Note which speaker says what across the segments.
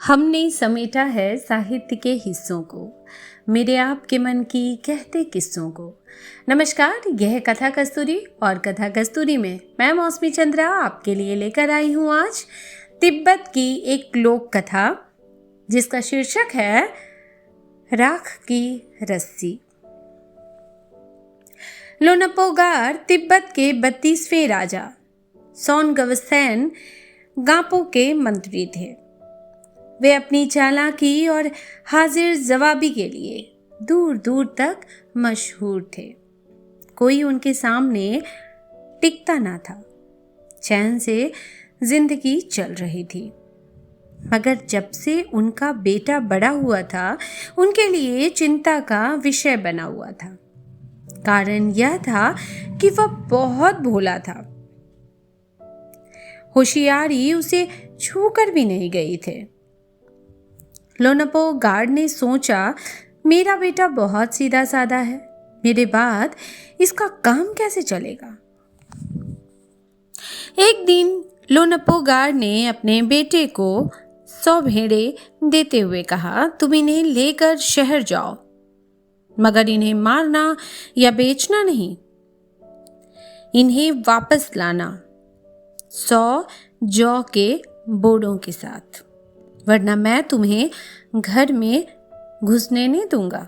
Speaker 1: हमने समेटा है साहित्य के हिस्सों को, मेरे आपके मन की कहते किस्सों को। नमस्कार, यह कथा कस्तूरी और कथा कस्तूरी में मैं मौसमी चंद्रा आपके लिए लेकर आई हूँ आज तिब्बत की एक लोक कथा जिसका शीर्षक है राख की रस्सी। लोनपोगार तिब्बत के 32वें राजा सोनगवसेन गांपो के मंत्री थे। वे अपनी चालाकी और हाजिर जवाबी के लिए दूर दूर तक मशहूर थे। कोई उनके सामने टिकता ना था। चैन से जिंदगी चल रही थी। मगर जब से उनका बेटा बड़ा हुआ था, उनके लिए चिंता का विषय बना हुआ था। कारण यह था कि वह बहुत भोला था। होशियारी उसे छूकर भी नहीं गई थे। लोनपोगार ने सोचा, मेरा बेटा बहुत सीधा साधा है, मेरे बाद इसका काम कैसे चलेगा। एक दिन लोनपोगार ने अपने बेटे को 100 भेड़ें देते हुए कहा, तुम इन्हें लेकर शहर जाओ, मगर इन्हें मारना या बेचना नहीं, इन्हें वापस लाना 100 जौ के बोरों के साथ, वरना मैं तुम्हें घर में घुसने नहीं दूंगा।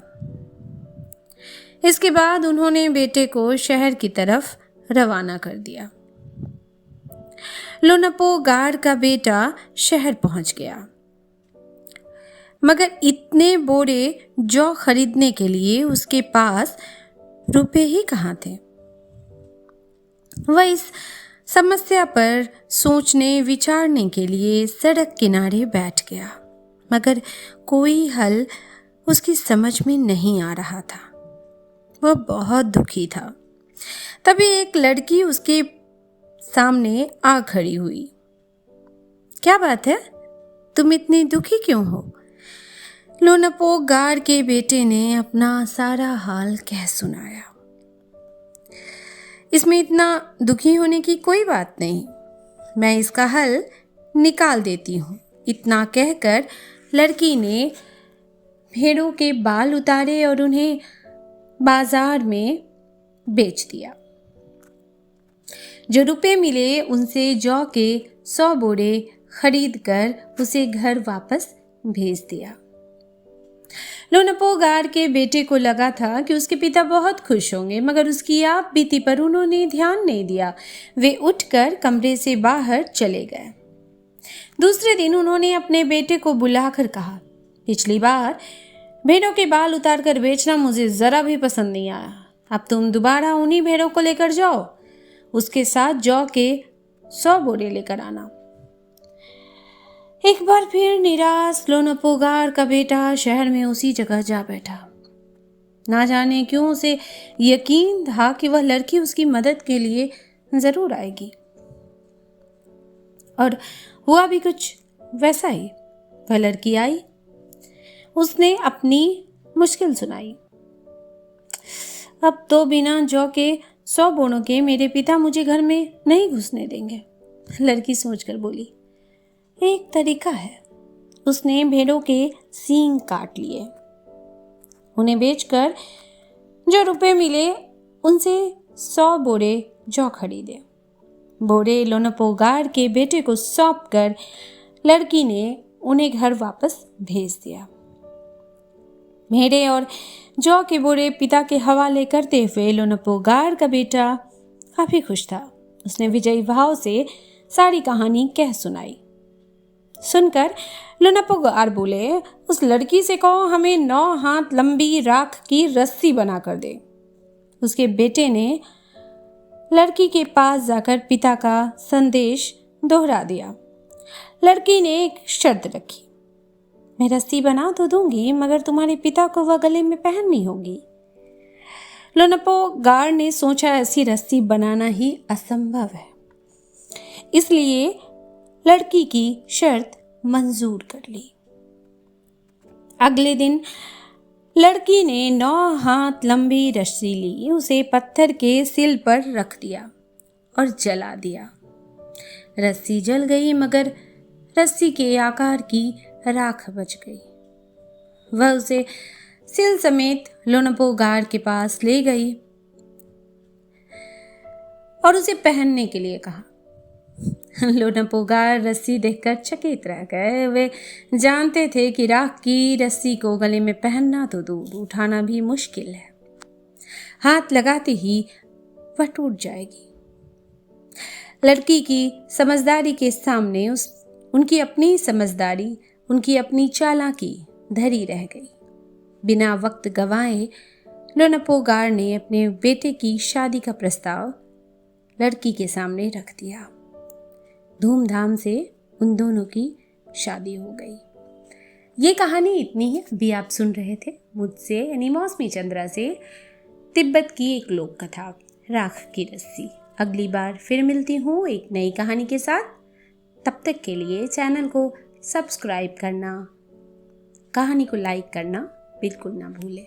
Speaker 1: इसके बाद उन्होंने बेटे को शहर की तरफ रवाना कर दिया। लोनपोगार का बेटा शहर पहुंच गया, मगर इतने बोरे जौ खरीदने के लिए उसके पास रुपए ही कहाँ थे। वह इस समस्या पर सोचने विचारने के लिए सड़क किनारे बैठ गया, मगर कोई हल उसकी समझ में नहीं आ रहा था। वह बहुत दुखी था। तभी एक लड़की उसके सामने आ खड़ी हुई। क्या बात है, तुम इतनी दुखी क्यों हो? लोनपोगार के बेटे ने अपना सारा हाल कह सुनाया। इसमें इतना दुखी होने की कोई बात नहीं, मैं इसका हल निकाल देती हूँ। इतना कहकर लड़की ने भेड़ों के बाल उतारे और उन्हें बाजार में बेच दिया। जो रुपए मिले उनसे जौ के 100 बोरे खरीद कर उसे घर वापस भेज दिया। लोनपोगार के बेटे को लगा था कि उसके पिता बहुत खुश होंगे, मगर उसकी आप बीती पर उन्होंने ध्यान नहीं दिया। वे उठकर कमरे से बाहर चले गए। दूसरे दिन उन्होंने अपने बेटे को बुलाकर कहा, पिछली बार भेड़ों के बाल उतार कर बेचना मुझे जरा भी पसंद नहीं आया। अब तुम दोबारा उन्हीं भेड़ों को लेकर जाओ, उसके साथ जौ के 100 बोरे लेकर आना। एक बार फिर निराश लोनपोगार का बेटा शहर में उसी जगह जा बैठा। ना जाने क्यों उसे यकीन था कि वह लड़की उसकी मदद के लिए जरूर आएगी, और हुआ भी कुछ वैसा ही। वह लड़की आई, उसने अपनी मुश्किल सुनाई। अब तो बिना जौ के 100 बोरों के मेरे पिता मुझे घर में नहीं घुसने देंगे। लड़की सोचकर बोली, एक तरीका है। उसने भेड़ों के सींग काट लिए, उन्हें बेचकर जो रुपए मिले उनसे 100 बोरे जौ खरीदे। बोरे लोनपोगार के बेटे को सौंप कर लड़की ने उन्हें घर वापस भेज दिया। भेड़े और जौ के बोरे पिता के हवाले करते हुए लोनपोगार का बेटा काफी खुश था। उसने विजयी भाव से सारी कहानी कह सुनाई। सुनकर लोनपोगार बोले, उस लड़की से कहो हमें 9 हाथ लंबी राख की रस्सी बना कर दे। उसके बेटे ने लड़की के पास जाकर पिता का संदेश दोहरा दिया। लड़की ने एक शर्त रखी, मैं रस्सी बना तो दूंगी, मगर तुम्हारे पिता को वह गले में पहननी होगी। लोनपोगार ने सोचा, ऐसी रस्सी बनाना ही असंभव है, इसलिए लड़की की शर्त मंजूर कर ली। अगले दिन लड़की ने 9 हाथ लंबी रस्सी ली, उसे पत्थर के सिल पर रख दिया और जला दिया। रस्सी जल गई, मगर रस्सी के आकार की राख बच गई। वह उसे सिल समेत लोनपोगार के पास ले गई और उसे पहनने के लिए कहा। लोनपोगार रस्सी देखकर चकित रह गए। वे जानते थे कि राख की रस्सी को गले में पहनना तो दूर, उठाना भी मुश्किल है। हाथ लगाते ही वह टूट जाएगी। लड़की की समझदारी के सामने उनकी अपनी समझदारी, उनकी अपनी चालाकी धरी रह गई। बिना वक्त गंवाए लोनपोगार ने अपने बेटे की शादी का प्रस्ताव लड़की के सामने रख दिया। धूमधाम से उन दोनों की शादी हो गई। ये कहानी इतनी ही। अभी आप सुन रहे थे मुझसे यानी मौसमी चंद्रा से तिब्बत की एक लोक कथा राख की रस्सी। अगली बार फिर मिलती हूँ एक नई कहानी के साथ। तब तक के लिए चैनल को सब्सक्राइब करना, कहानी को लाइक करना बिल्कुल ना भूलें।